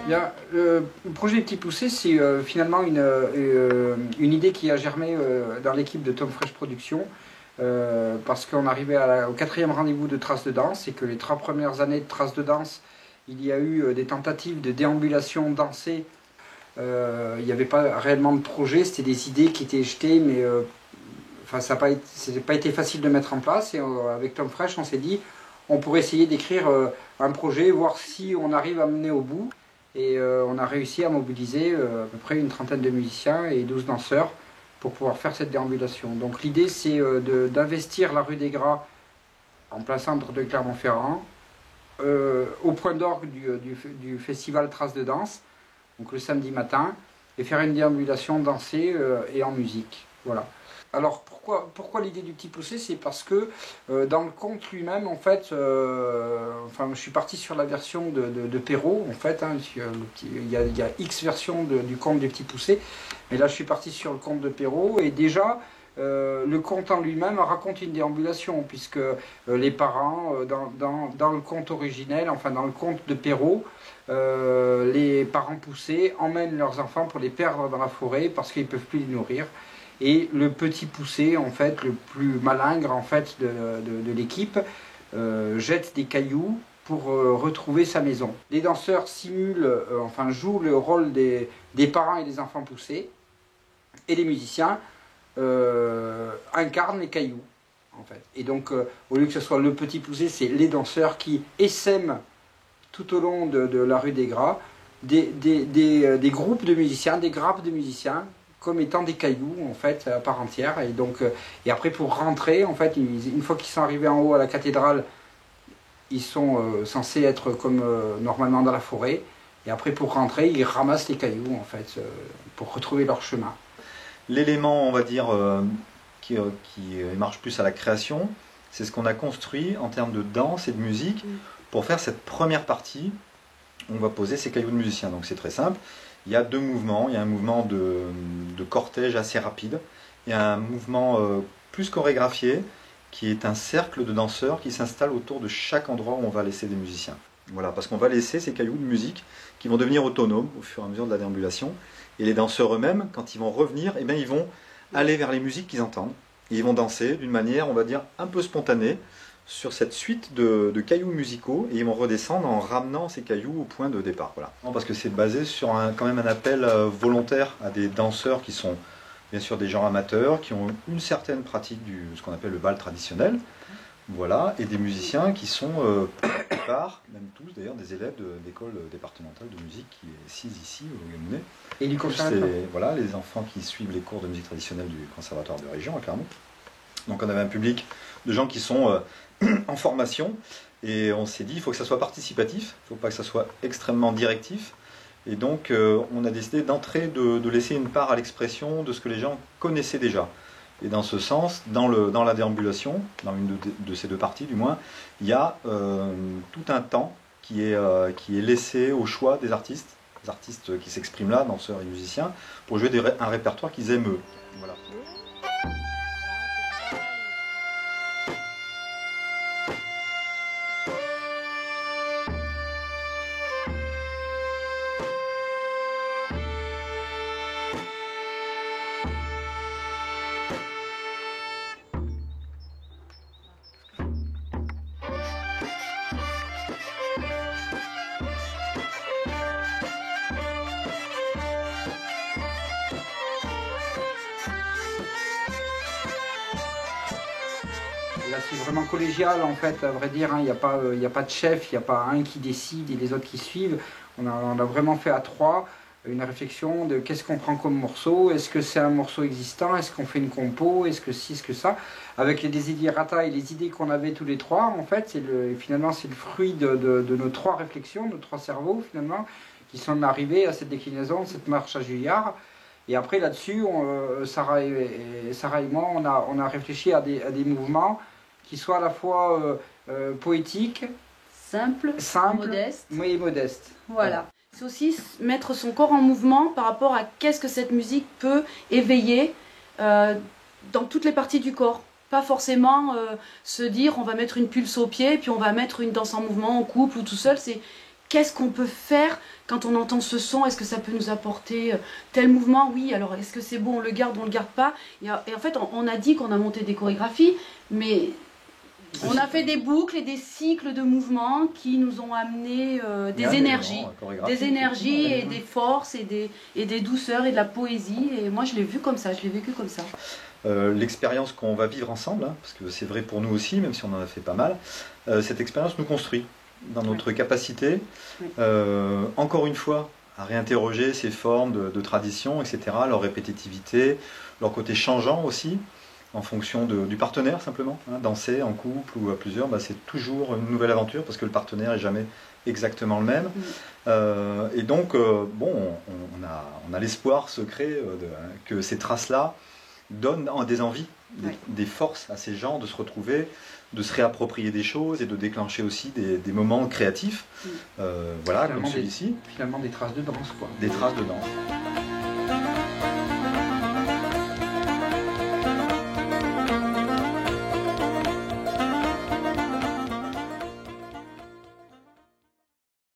Bien, le projet Petit Poussé, c'est finalement une idée qui a germé dans l'équipe de Tom Fresh Productions, parce qu'on arrivait au 4e rendez-vous de Traces de danse et que les 3 premières années de Traces de danse, il y a eu des tentatives de déambulation dansée. Il n'y avait pas réellement de projet, c'était des idées qui étaient jetées, mais enfin, ça n'a pas été facile de mettre en place. Et avec Tom Fresh, on s'est dit, on pourrait essayer d'écrire un projet, voir si on arrive à mener au bout. Et on a réussi à mobiliser à peu près une trentaine de musiciens et 12 danseurs pour pouvoir faire cette déambulation. Donc l'idée, c'est d'investir la rue des Gras en plein centre de Clermont-Ferrand, au point d'orgue du festival Traces de danse, donc le samedi matin, et faire une déambulation dansée et en musique. Voilà. Alors pourquoi l'idée du Petit Poussé? C'est parce que dans le conte lui-même, en fait, enfin, je suis parti sur la version de Perrault, en fait, hein, il y a X versions du conte du Petit Poussé, mais là je suis parti sur le conte de Perrault, et déjà le conte en lui-même raconte une déambulation, puisque les parents, dans le conte originel, enfin dans le conte de Perrault, les parents poussés emmènent leurs enfants pour les perdre dans la forêt parce qu'ils ne peuvent plus les nourrir. Et le petit poussé, en fait, le plus malingre en fait, de l'équipe, jette des cailloux pour retrouver sa maison. Les danseurs simulent, enfin jouent le rôle des parents et des enfants poussés, et les musiciens incarnent les cailloux. En fait. Et donc, au lieu que ce soit le petit poussé, c'est les danseurs qui essaiment tout au long de la rue des Gras des groupes de musiciens, des grappes de musiciens, comme étant des cailloux en fait à part entière. Et donc et après pour rentrer en fait, une fois qu'ils sont arrivés en haut à la cathédrale, ils sont censés être comme normalement dans la forêt, et après pour rentrer ils ramassent les cailloux en fait pour retrouver leur chemin. L'élément, on va dire, qui marche plus à la création, c'est ce qu'on a construit en termes de danse et de musique. Pour faire cette première partie, on va poser ces cailloux de musiciens, donc c'est très simple. Il y a 2 mouvements, il y a un mouvement de cortège assez rapide, et un mouvement plus chorégraphié, qui est un cercle de danseurs qui s'installe autour de chaque endroit où on va laisser des musiciens. Voilà, parce qu'on va laisser ces cailloux de musique qui vont devenir autonomes au fur et à mesure de la déambulation, et les danseurs eux-mêmes, quand ils vont revenir, eh bien, ils vont aller vers les musiques qu'ils entendent, et ils vont danser d'une manière, on va dire, un peu spontanée, sur cette suite de cailloux musicaux, et ils vont redescendre en ramenant ces cailloux au point de départ. Voilà. Parce que c'est basé sur quand même un appel volontaire à des danseurs qui sont bien sûr des gens amateurs, qui ont une certaine pratique ce qu'on appelle le bal traditionnel, voilà, et des musiciens qui sont, pour la plupart, même tous d'ailleurs, des élèves d'école départementale de musique qui est assise ici au Gaminet. Et du conservatoire. Voilà, les enfants qui suivent les cours de musique traditionnelle du conservatoire de région à Clermont. Donc on avait un public de gens qui sont en formation, et on s'est dit il faut que ça soit participatif, il ne faut pas que ça soit extrêmement directif, et donc on a décidé d'entrer, de laisser une part à l'expression de ce que les gens connaissaient déjà. Et dans ce sens, dans la déambulation, dans une de ces 2 parties du moins, il y a tout un temps qui est laissé au choix des artistes qui s'expriment là, danseurs et musiciens, pour jouer un répertoire qu'ils aiment eux. Voilà. Là, c'est vraiment collégial en fait, à vrai dire, hein. Il n'y a pas de chef, il n'y a pas un qui décide et les autres qui suivent. On a vraiment fait à 3 une réflexion de qu'est-ce qu'on prend comme morceau, est-ce que c'est un morceau existant, est-ce qu'on fait une compo, est-ce que ci, est-ce que ça, avec les desiderata et les idées qu'on avait tous les 3, en fait, finalement c'est le fruit de nos 3 réflexions, nos 3 cerveaux finalement, qui sont arrivés à cette déclinaison, cette marche à Juillard. Et après là-dessus, Sarah et moi, on a réfléchi à des mouvements qui soient à la fois poétiques, simple, modeste. Oui, modeste. Voilà. C'est aussi mettre son corps en mouvement par rapport à qu'est-ce que cette musique peut éveiller dans toutes les parties du corps. Pas forcément se dire on va mettre une pulse au pied, puis on va mettre une danse en mouvement en couple ou tout seul. C'est qu'est-ce qu'on peut faire quand on entend ce son? Est-ce que ça peut nous apporter tel mouvement? Oui, alors est-ce que c'est bon, on le garde, on le garde pas? Et en fait, on a dit qu'on a monté des chorégraphies, mais on a fait des boucles et des cycles de mouvements qui nous ont amené des énergies et des forces et des douceurs et de la poésie. Et moi, je l'ai vu comme ça, je l'ai vécu comme ça. L'expérience qu'on va vivre ensemble, hein, parce que c'est vrai pour nous aussi, même si on en a fait pas mal, cette expérience nous construit dans notre capacité, encore une fois, à réinterroger ces formes de tradition, etc., leur répétitivité, leur côté changeant aussi, en fonction du partenaire simplement. Hein, danser en couple ou à plusieurs, bah, c'est toujours une nouvelle aventure parce que le partenaire n'est jamais exactement le même. Et donc, bon, on a l'espoir secret que ces traces-là donnent des envies, des forces à ces gens de se retrouver, de se réapproprier des choses et de déclencher aussi des moments créatifs, voilà, comme celui-ci. Finalement des traces de danse, quoi. Des traces de danse.